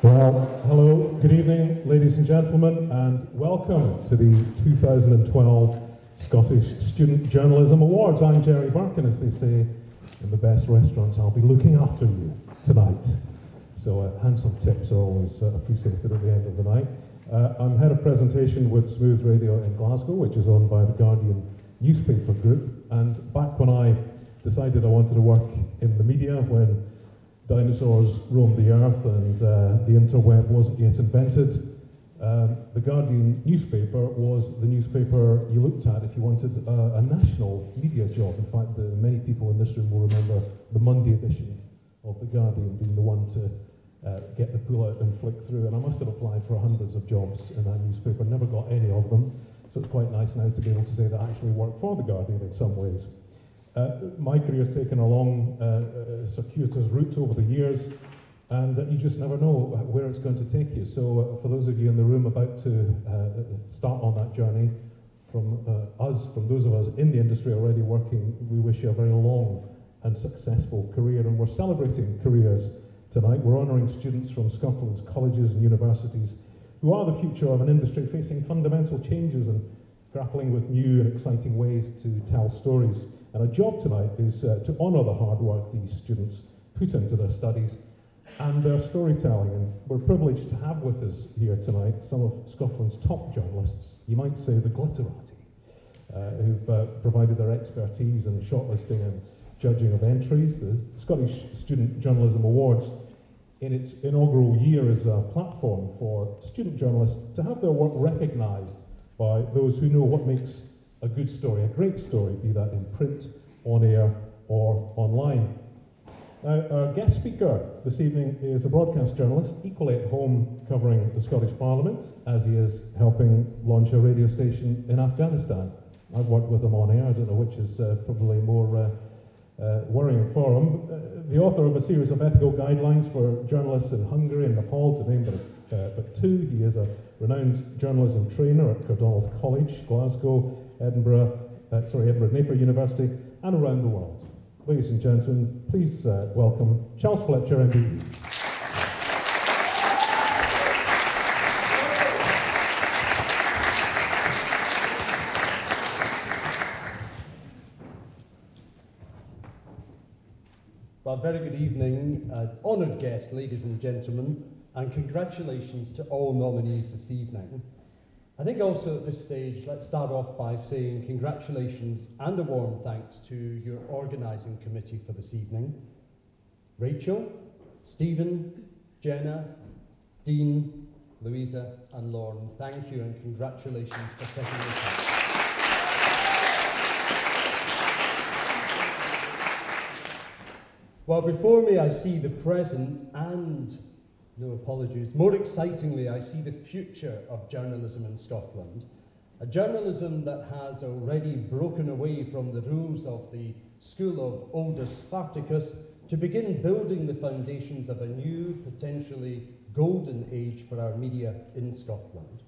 Well, hello, good evening, ladies and gentlemen, and welcome to the 2012 Scottish Student Journalism Awards. I'm Jerry Burke, and as they say in the best restaurants, I'll be looking after you tonight. So handsome tips are always appreciated at the end of the night. I'm head of presentation with Smooth Radio in Glasgow, which is owned by the Guardian newspaper group. And back when I decided I wanted to work in the media, when dinosaurs roamed the earth and the interweb wasn't yet invented, the Guardian newspaper was the newspaper you looked at if you wanted a national media job. In fact, many people in this room will remember the Monday edition of the Guardian being the one to get the pull out and flick through. And I must have applied for hundreds of jobs in that newspaper, never got any of them. So it's quite nice now to be able to say that I actually worked for the Guardian in some ways. My career's taken a long, circuitous route over the years, and you just never know where it's going to take you. So for those of you in the room about to start on that journey, from those of us in the industry already working, we wish you a very long and successful career. And we're celebrating careers tonight. We're honouring students from Scotland's colleges and universities who are the future of an industry facing fundamental changes and grappling with new and exciting ways to tell stories. And our job tonight is to honour the hard work these students put into their studies and their storytelling. And we're privileged to have with us here tonight some of Scotland's top journalists, you might say the glitterati, who've provided their expertise in shortlisting and judging of entries. The Scottish Student Journalism Awards, in its inaugural year, is a platform for student journalists to have their work recognised by those who know what makes a good story, a great story, be that in print, on air, or online. Now, our guest speaker this evening is a broadcast journalist, equally at home covering the Scottish Parliament, as he is helping launch a radio station in Afghanistan. I've worked with him on air, I don't know which is probably more worrying for him. The author of a series of ethical guidelines for journalists in Hungary and Nepal, to name but two. He is a renowned journalism trainer at Cardonald College, Glasgow, Edinburgh Napier University, and around the world. Ladies and gentlemen, please welcome Charles Fletcher, MBE. Well, very good evening, honoured guests, ladies and gentlemen, and congratulations to all nominees this evening. I think also at this stage, let's start off by saying congratulations and a warm thanks to your organising committee for this evening. Rachel, Stephen, Jenna, Dean, Louisa and Lauren, thank you and congratulations for setting this up. Well, before me I see the present and, no apologies, more excitingly I see the future of journalism in Scotland. A journalism that has already broken away from the rules of the school of Aldous Spartacus to begin building the foundations of a new, potentially golden age for our media in Scotland.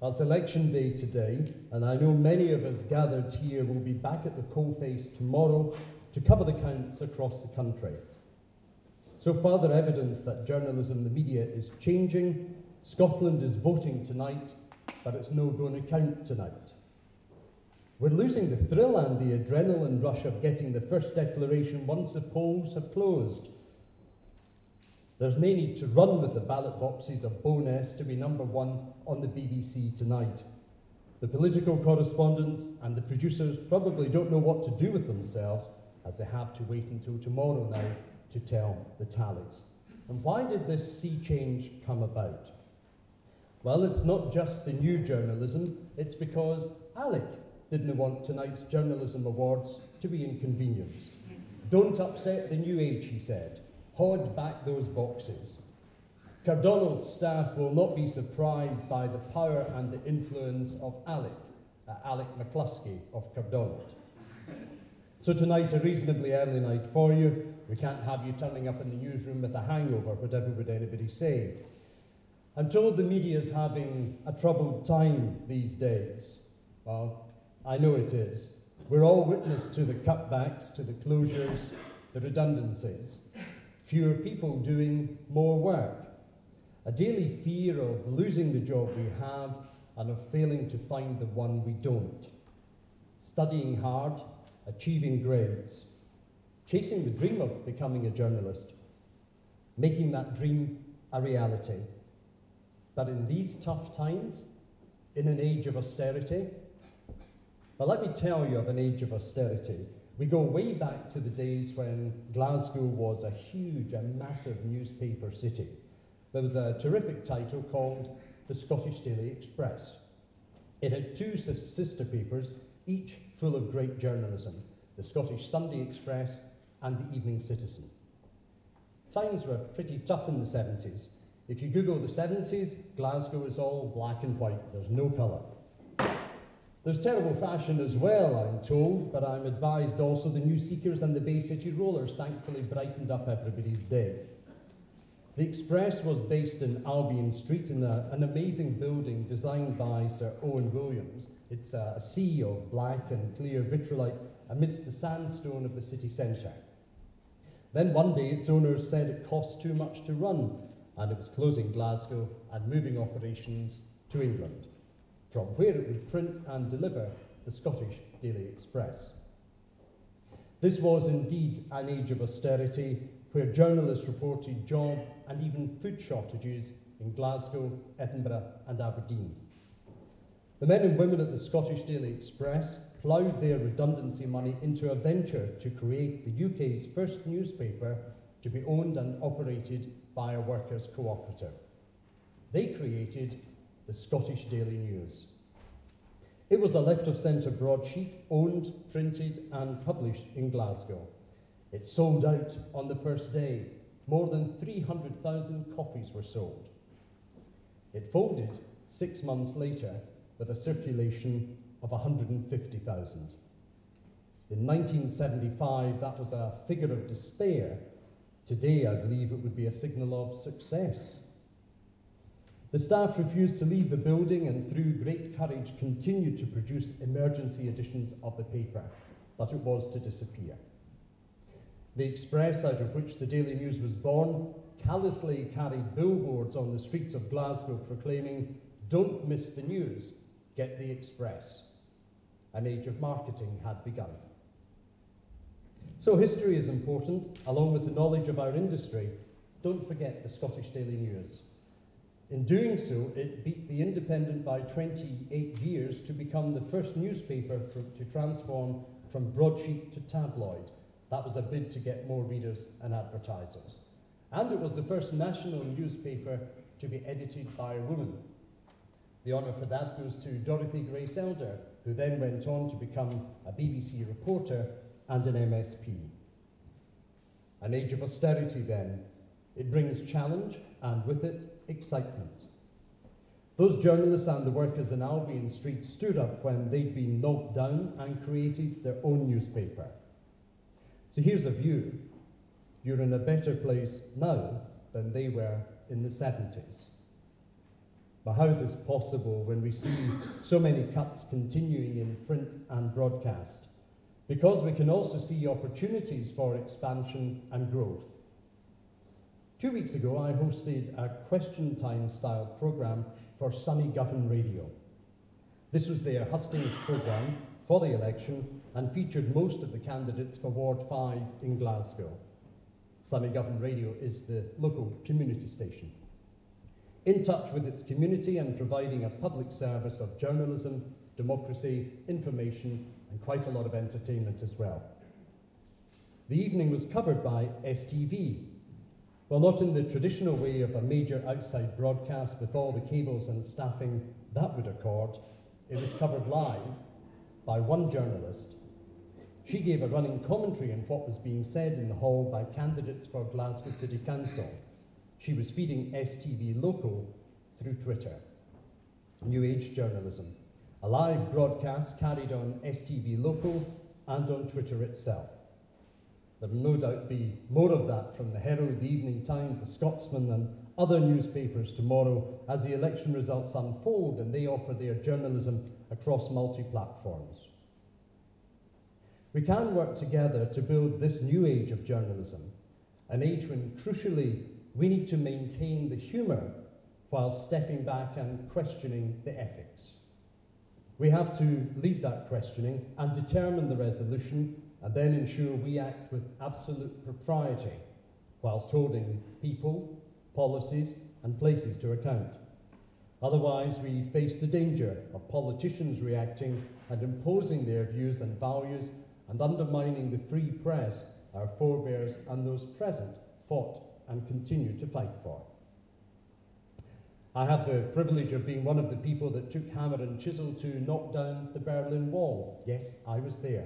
Well, it's election day today, and I know many of us gathered here will be back at the coalface tomorrow to cover the counts across the country. So further evidence that journalism, the media, is changing. Scotland is voting tonight, but it's no going to count tonight. We're losing the thrill and the adrenaline rush of getting the first declaration once the polls have closed. There's no need to run with the ballot boxes of Bowness to be number one on the BBC tonight. The political correspondents and the producers probably don't know what to do with themselves, as they have to wait until tomorrow now to tell the tallies. And why did this sea change come about? Well, it's not just the new journalism, it's because Alec didn't want tonight's Journalism Awards to be inconvenience. Don't upset the new age, he said. Haud back those boxes. Cardonald's staff will not be surprised by the power and the influence of Alec McCluskey of Cardonald. So tonight, a reasonably early night for you. We can't have you turning up in the newsroom with a hangover, whatever would anybody say. I'm told the media's having a troubled time these days. Well, I know it is. We're all witness to the cutbacks, to the closures, the redundancies. Fewer people doing more work. a daily fear of losing the job we have and of failing to find the one we don't. Studying hard, achieving grades, chasing the dream of becoming a journalist, making that dream a reality. But in these tough times, in an age of austerity, well, let me tell you of an age of austerity. We go way back to the days when Glasgow was a huge and massive newspaper city. There was a terrific title called the Scottish Daily Express. It had two sister papers, each full of great journalism, the Scottish Sunday Express and the Evening Citizen. Times were pretty tough in the 70s. If you Google the 70s, Glasgow is all black and white, there's no colour. There's terrible fashion as well, I'm told, but I'm advised also the New Seekers and the Bay City Rollers thankfully brightened up everybody's day. The Express was based in Albion Street in an amazing building designed by Sir Owen Williams. It's a sea of black and clear vitrolite amidst the sandstone of the city centre. Then one day its owners said it cost too much to run, and it was closing Glasgow and moving operations to England, from where it would print and deliver the Scottish Daily Express. This was indeed an age of austerity, where journalists reported job and even food shortages in Glasgow, Edinburgh and Aberdeen. The men and women at the Scottish Daily Express ploughed their redundancy money into a venture to create the UK's first newspaper to be owned and operated by a workers' cooperative. They created the Scottish Daily News. It was a left-of-centre broadsheet owned, printed and published in Glasgow. It sold out on the first day. More than 300,000 copies were sold. It folded 6 months later with a circulation of 150,000. In 1975, that was a figure of despair. Today, I believe it would be a signal of success. The staff refused to leave the building and through great courage continued to produce emergency editions of the paper, but it was to disappear. The Express, out of which the Daily News was born, callously carried billboards on the streets of Glasgow proclaiming, "Don't miss the news, get the Express." An age of marketing had begun. So history is important, along with the knowledge of our industry. Don't forget the Scottish Daily News. In doing so, it beat the Independent by 28 years to become the first newspaper to transform from broadsheet to tabloid. That was a bid to get more readers and advertisers. And it was the first national newspaper to be edited by a woman. The honour for that goes to Dorothy Grace Elder, who then went on to become a BBC reporter and an MSP. An age of austerity then. It brings challenge and with it, excitement. Those journalists and the workers in Albion Street stood up when they'd been knocked down and created their own newspaper. So here's a view. You're in a better place now than they were in the 70s. But how is this possible when we see so many cuts continuing in print and broadcast? Because we can also see opportunities for expansion and growth. 2 weeks ago, I hosted a question time style programme for Sunny Govan Radio. This was their hustings programme for the election and featured most of the candidates for Ward 5 in Glasgow. Sunny Govan Radio is the local community station. In touch with its community and providing a public service of journalism, democracy, information, and quite a lot of entertainment as well. The evening was covered by STV. Well, not in the traditional way of a major outside broadcast with all the cables and staffing that would accord. It was covered live by one journalist. She gave a running commentary on what was being said in the hall by candidates for Glasgow City Council. She was feeding STV Local through Twitter. New Age journalism. A live broadcast carried on STV Local and on Twitter itself. There will no doubt be more of that from the Herald, the Evening Times, the Scotsman and other newspapers tomorrow as the election results unfold and they offer their journalism across multi-platforms. We can work together to build this new age of journalism, an age when, crucially, we need to maintain the humour while stepping back and questioning the ethics. We have to lead that questioning and determine the resolution, and then ensure we act with absolute propriety whilst holding people, policies, and places to account. Otherwise, we face the danger of politicians reacting and imposing their views and values and undermining the free press our forebears and those present fought and continue to fight for. I have the privilege of being one of the people that took hammer and chisel to knock down the Berlin Wall. Yes, I was there.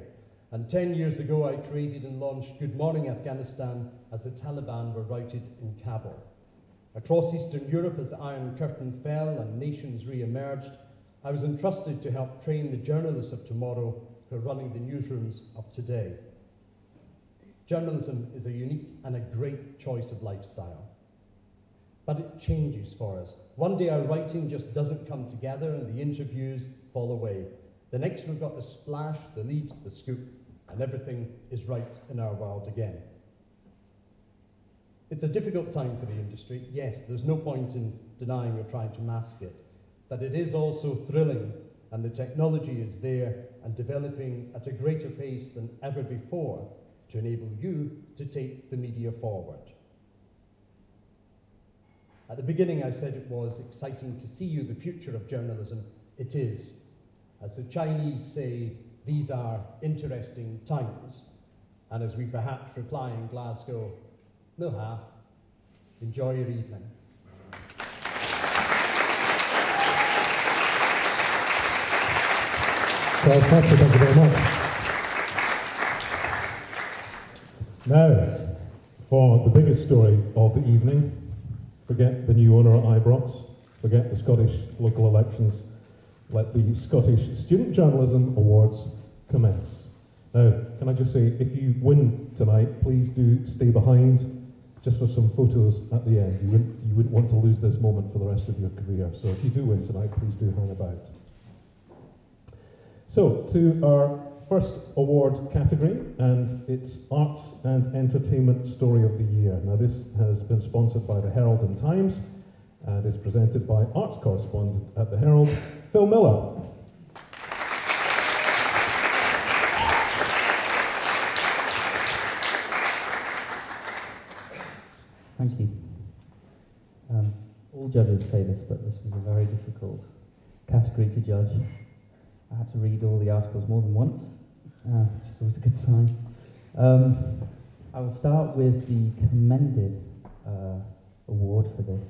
And 10 years ago, I created and launched Good Morning Afghanistan as the Taliban were routed in Kabul. Across Eastern Europe, as the Iron Curtain fell and nations re-emerged, I was entrusted to help train the journalists of tomorrow who are running the newsrooms of today. Journalism is a unique and a great choice of lifestyle. But it changes for us. One day our writing just doesn't come together and the interviews fall away. The next we've got the splash, the lead, the scoop, and everything is right in our world again. It's a difficult time for the industry. Yes, there's no point in denying or trying to mask it. But it is also thrilling, and the technology is there and developing at a greater pace than ever before to enable you to take the media forward. At the beginning, I said it was exciting to see you, the future of journalism. It is. As the Chinese say, these are interesting times. And as we perhaps reply in Glasgow, no half. Enjoy your evening. Well, thank you very much. Now, for the biggest story of the evening, forget the new owner at Ibrox, forget the Scottish local elections, let the Scottish Student Journalism Awards commence. Now, can I just say, if you win tonight, please do stay behind just for some photos at the end. You wouldn't want to lose this moment for the rest of your career. So if you do win tonight, please do hang about. So, to our first award category, and it's Arts and Entertainment Story of the Year. Now, this has been sponsored by the Herald and Times and is presented by arts correspondent at the Herald, Phil Miller. Thank you. All judges say this, but this was a very difficult category to judge. I had to read all the articles more than once, which is always a good sign. I will start with the commended award for this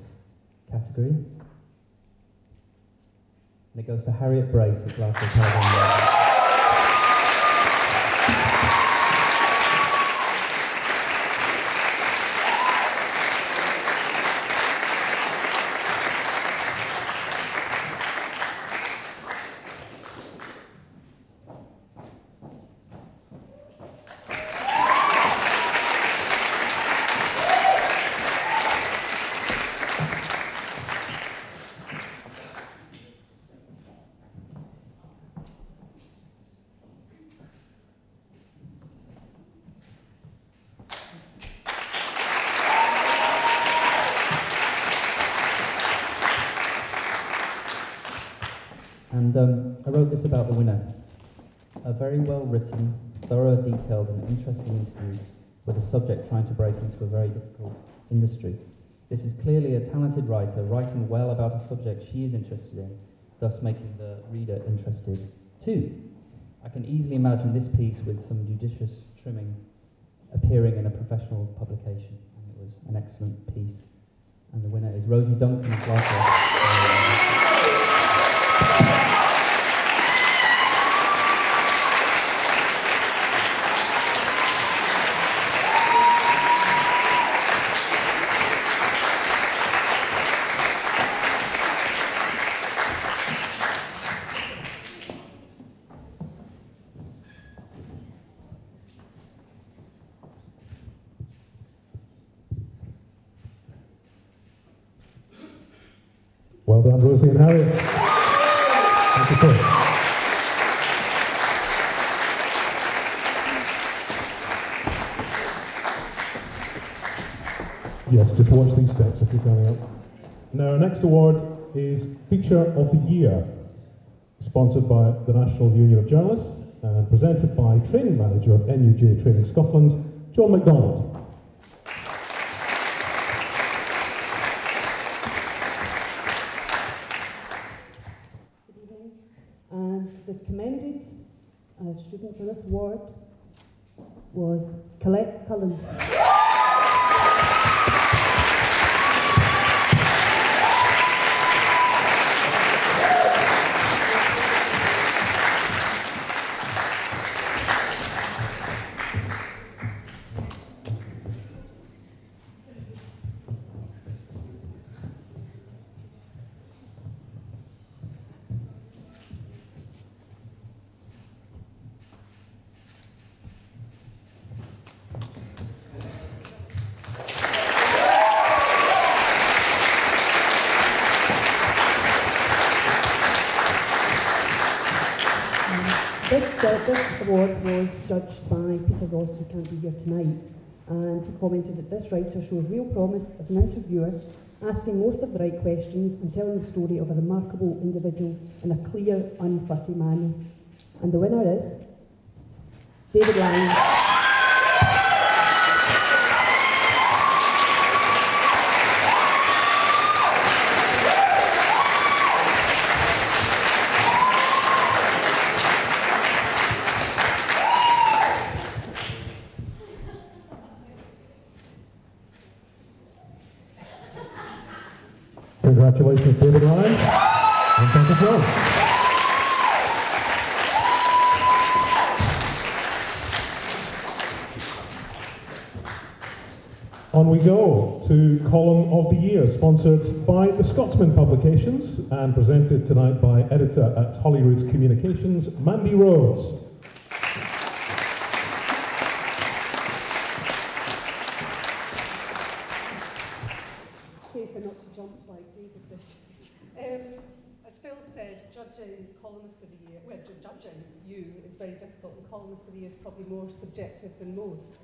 category. And it goes to Harriet Brace at Glasgow Television. And I wrote this about the winner. A very well written, thorough, detailed and interesting interview with a subject trying to break into a very difficult industry. This is clearly a talented writer writing well about a subject she is interested in, thus making the reader interested too. I can easily imagine this piece with some judicious trimming appearing in a professional publication. And it was an excellent piece. And the winner is Rosie Duncan of Glasgow. Well done, Rosie and Harriet. Thank you, Chris. Yes, just watch these steps if you're coming up. Now, our next award is Feature of the Year, sponsored by the National Union of Journalists and presented by Training Manager of NUJ Training Scotland, John MacDonald. Good evening. And the commended student for this award was Colette Cullen. This award was judged by Peter Ross, who can't be here tonight, and he commented that this writer shows real promise as an interviewer, asking most of the right questions and telling the story of a remarkable individual in a clear, unfussy manner. And the winner is David Lyons. Congratulations, David Ryan, and thank you, John. On we go to Column of the Year, sponsored by the Scotsman Publications and presented tonight by editor at Holyrood Communications, Mandy Rhodes. Safer not to jump like David did. As Phil said, judging columnist of the year, well, judging you is very difficult, and columnist of the year is probably more subjective than most.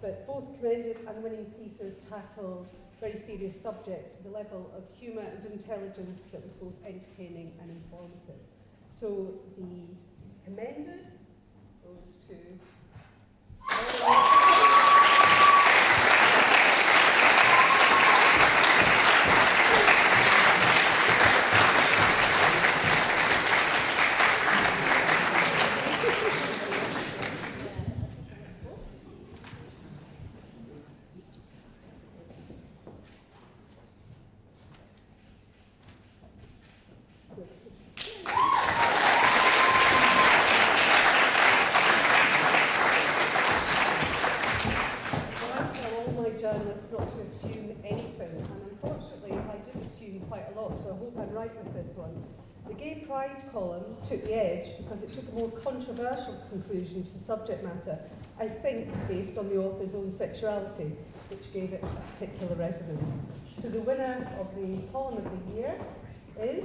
But both commended and winning pieces tackled very serious subjects with a level of humour and intelligence that was both entertaining and informative. So the commended goes to journalists not to assume anything, and unfortunately I did assume quite a lot, so I hope I'm right with this one. The Gay Pride column took the edge because it took a more controversial conclusion to the subject matter, I think based on the author's own sexuality, which gave it a particular resonance. So the winners of the column of the year is...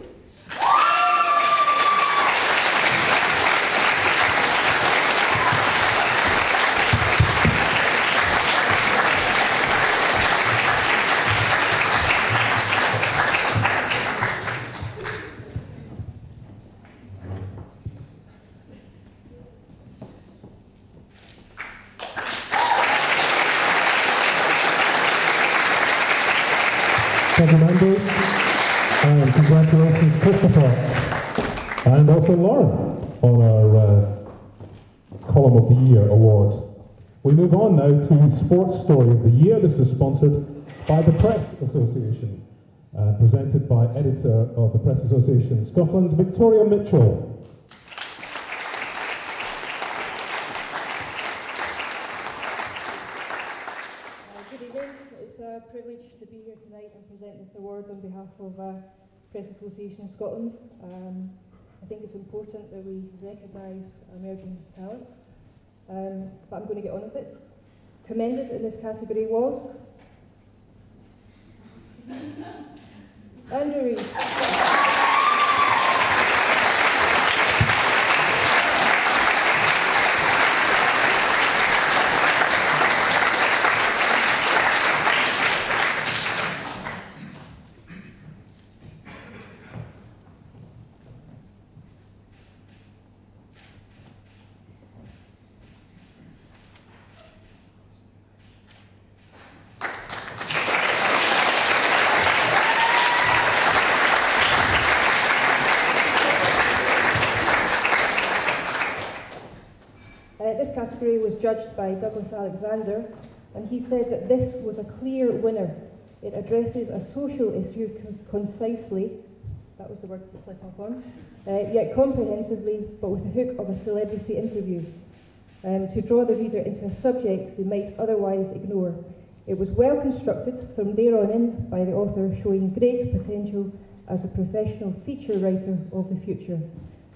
Thank you, members, and congratulations, Christopher, and also Lauren, on our Column of the Year award. We move on now to Sports Story of the Year. This is sponsored by the Press Association, presented by editor of the Press Association Scotland, Victoria Mitchell. Good evening. It's a privilege to be here tonight and present this award on behalf of Press Association of Scotland. I think it's important that we recognise emerging talents, but I'm going to get on with it. Commended in this category was Andrew Reid. This category was judged by Douglas Alexander, and he said that this was a clear winner. It addresses a social issue concisely, that was the word to slip up on, yet comprehensively, but with the hook of a celebrity interview, to draw the reader into a subject they might otherwise ignore. It was well constructed from there on in by the author, showing great potential as a professional feature writer of the future.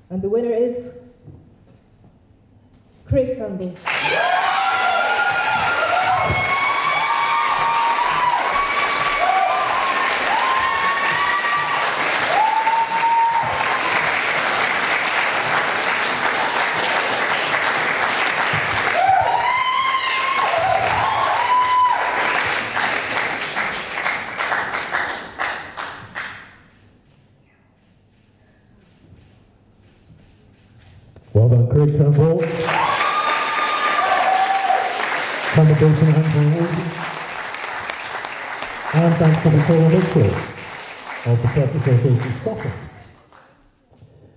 And the winner is Craig Turnbull. Well done, Craig Turnbull. Commendation Andrew Wood. And thanks to Nicola Mitchell of the Press Association Scotland.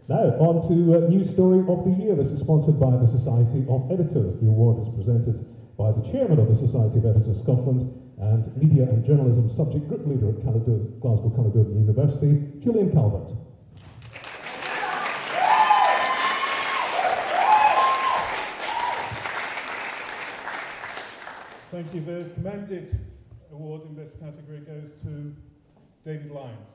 Now, on to News Story of the Year. This is sponsored by the Society of Editors. The award is presented by the Chairman of the Society of Editors Scotland and Media and Journalism Subject Group Leader at Glasgow Caledonian University, Julian Calvert. Thank you. The commended award in this category goes to David Lyons.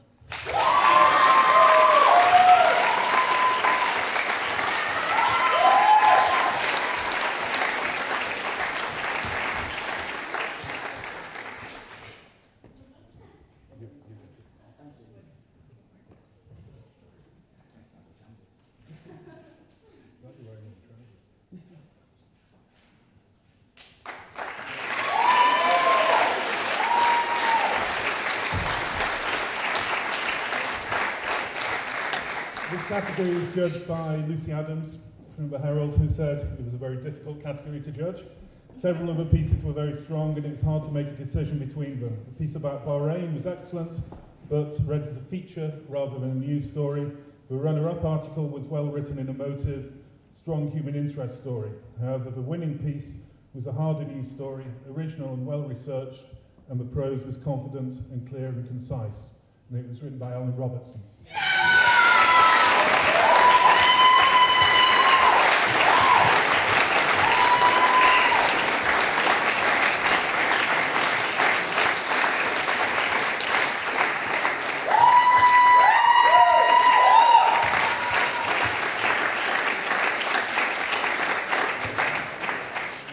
This category was judged by Lucy Adams from the Herald, who said it was a very difficult category to judge. Several of the pieces were very strong and it was hard to make a decision between them. The piece about Bahrain was excellent, but read as a feature rather than a news story. The runner-up article was well written and emotive, strong human interest story. However, the winning piece was a harder news story, original and well researched, and the prose was confident and clear and concise. And it was written by Alan Robertson.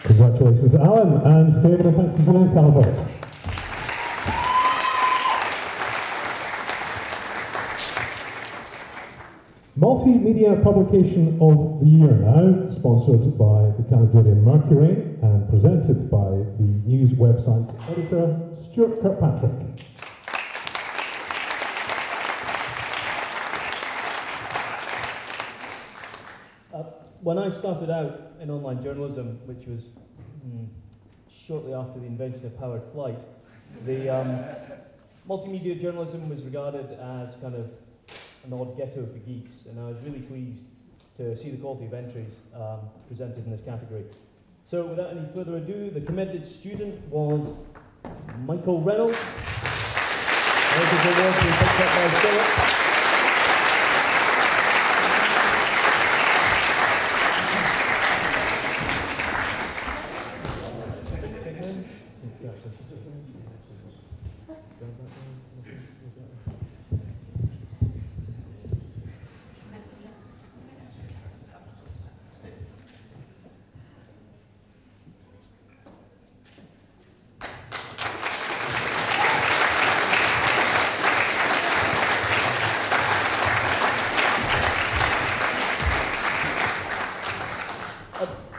Congratulations, Alan, and David, and thanks to Julian Calvert. Multimedia Publication of the Year now, sponsored by the Caledonian Mercury and presented by the news website editor, Stuart Kirkpatrick. When I started out in online journalism, which was shortly after the invention of powered flight, the multimedia journalism was regarded as kind of an odd ghetto for geeks, and I was really pleased to see the quality of entries presented in this category. So without any further ado, the commended student was Michael Reynolds. This is the award being picked up by Philip.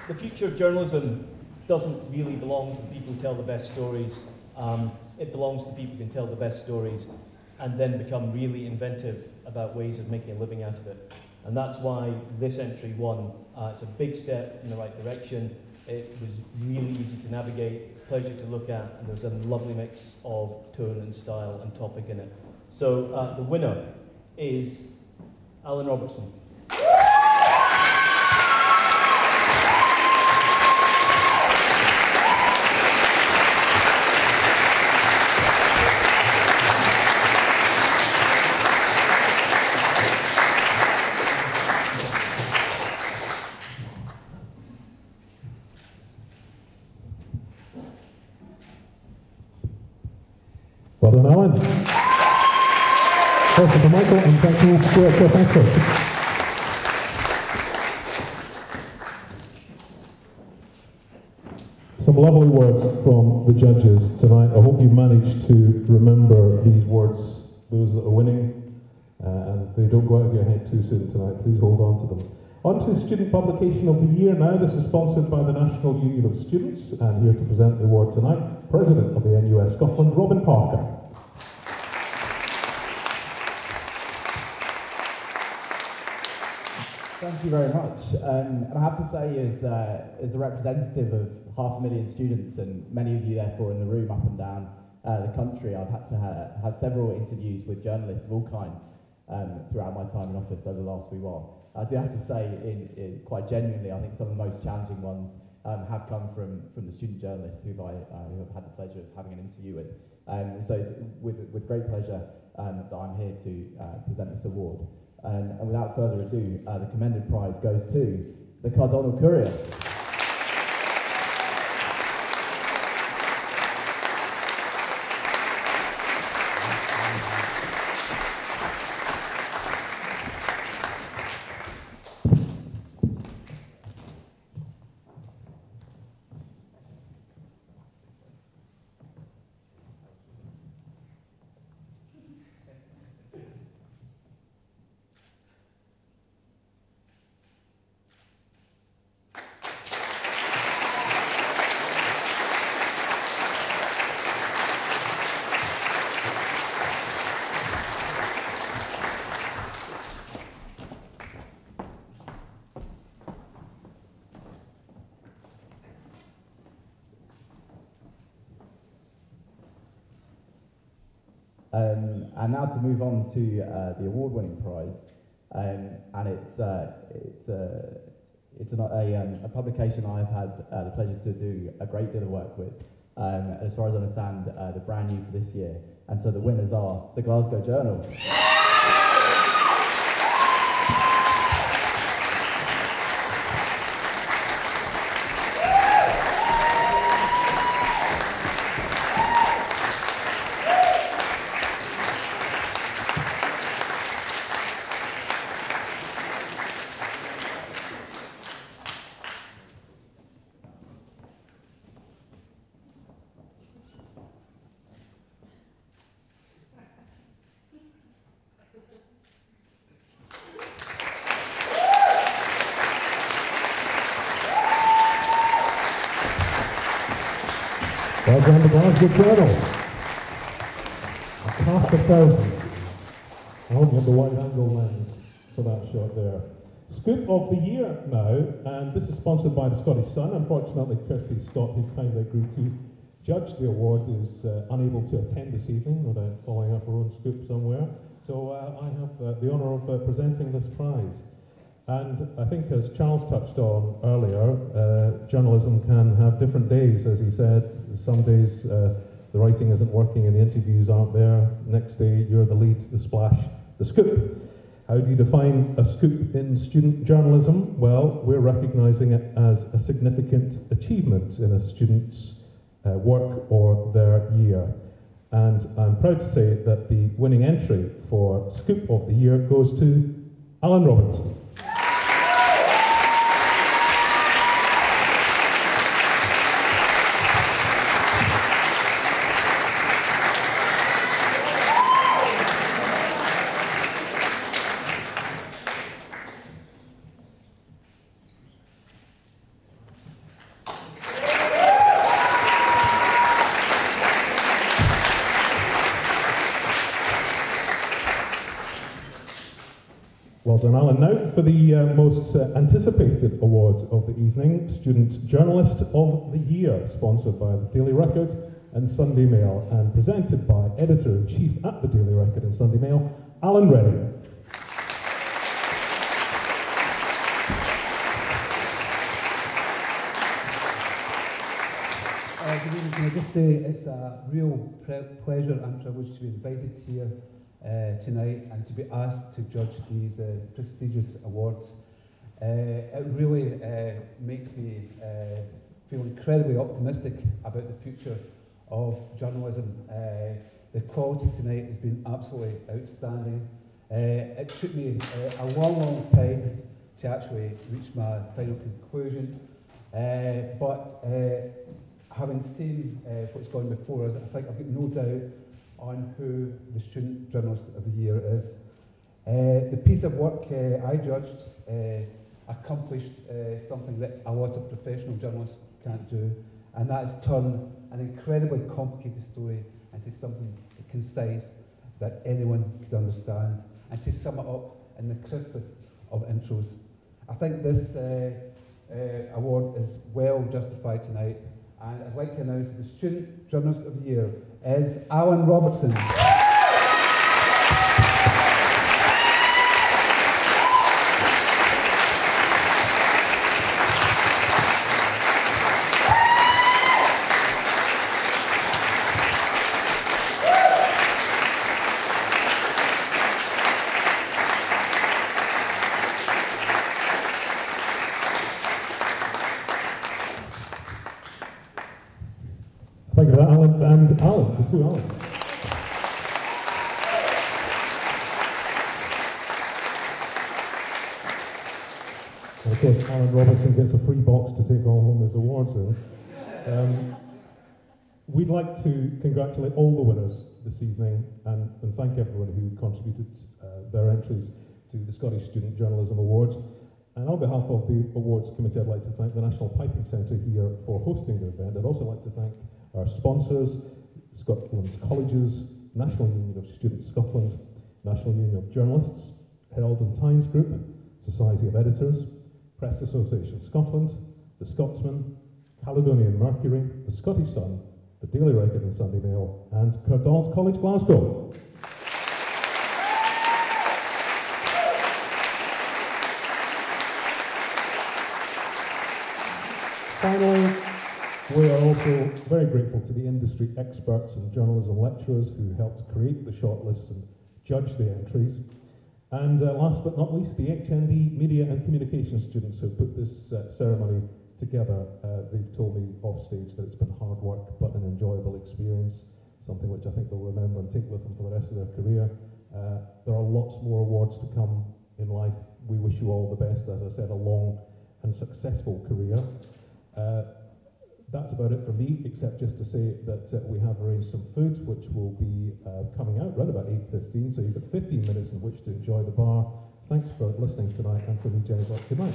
The future of journalism doesn't really belong to the people who tell the best stories. It belongs to the people who can tell the best stories and then become really inventive about ways of making a living out of it. And that's why this entry won. It's a big step in the right direction. It was really easy to navigate, pleasure to look at, and there's a lovely mix of tone and style and topic in it. So the winner is Alan Robertson. Welcome to Michael, and thank you for thanks, Chris. Some lovely words from the judges tonight. I hope you managed to remember these words, those that are winning, and they don't go out of your head too soon tonight. Please hold on to them. On to Student Publication of the Year now. This is sponsored by the National Union of Students, and here to present the award tonight, President of the NUS Scotland, Robin Parker. Thank you very much. And I have to say, as a representative of 500,000 students, and many of you therefore in the room up and down the country, I've had to have several interviews with journalists of all kinds throughout my time in office over the last wee while. I do have to say, quite genuinely, I think some of the most challenging ones have come from the student journalists who have had the pleasure of having an interview with. So it's with great pleasure that I'm here to present this award. And without further ado, the commended prize goes to the Cardonald Courier. And now to move on to the award-winning prize, and it's a publication I've had the pleasure to do a great deal of work with. As far as I understand, they're brand new for this year, and so the winners are the Glasgow Journal. Well done, the Glasgow Journal. A cast of thousands. I hope you have the wide-angle lens for that shot there. Scoop of the Year now, and this is sponsored by the Scottish Sun. Unfortunately, Kirsty Scott, who kindly agreed to judge the award, is unable to attend this evening without following up her own scoop somewhere. So I have the honour of presenting this prize. And I think, as Charles touched on earlier, journalism can have different days, as he said. Some days the writing isn't working and the interviews aren't there. Next day you're the lead, the splash, the scoop. How do you define a scoop in student journalism? Well, we're recognising it as a significant achievement in a student's work or their year. And I'm proud to say that the winning entry for Scoop of the Year goes to Alan Robinson. Well done, Alan. Now for the most anticipated awards of the evening, Student Journalist of the Year, sponsored by the Daily Record and Sunday Mail, and presented by Editor-in-Chief at the Daily Record and Sunday Mail, Alan Reddy. Good evening. Can I just say it's a real pleasure and privilege to be invited here tonight and to be asked to judge these prestigious awards. It really makes me feel incredibly optimistic about the future of journalism. The quality tonight has been absolutely outstanding. It took me a long time to actually reach my final conclusion, but having seen what's gone before us, I think I've got no doubt on who the Student Journalist of the Year is. The piece of work I judged accomplished something that a lot of professional journalists can't do, and that is turn an incredibly complicated story into something concise that anyone could understand, and to sum it up in the crispest of intros. I think this award is well justified tonight, and I'd like to announce the Student Journalist of the Year is Alan Robertson. Thank you for that, Alan. And Alan, the two Alans. And of course, Alan Robertson gets a free box to take all home his awards in. We'd like to congratulate all the winners this evening and thank everyone who contributed their entries to the Scottish Student Journalism Awards. And on behalf of the Awards Committee, I'd like to thank the National Piping Centre here for hosting the event. I'd also like to thank our sponsors, Scotland's Colleges, National Union of Students Scotland, National Union of Journalists, Herald and Times Group, Society of Editors, Press Association Scotland, The Scotsman, Caledonian Mercury, The Scottish Sun, The Daily Record and Sunday Mail, and Cardon's College Glasgow. Finally, we are also very grateful to the industry experts and journalism lecturers who helped create the shortlists and judge the entries. And last but not least, the HND Media and Communications students who put this ceremony together. They've told me off stage that it's been hard work but an enjoyable experience, something which I think they'll remember and take with them for the rest of their career. There are lots more awards to come in life. We wish you all the best, as I said, a long and successful career. That's about it for me, except just to say that we have arranged some food which will be coming out right about 8:15, so you've got 15 minutes in which to enjoy the bar. Thanks for listening tonight, and for me, Jenny, good night.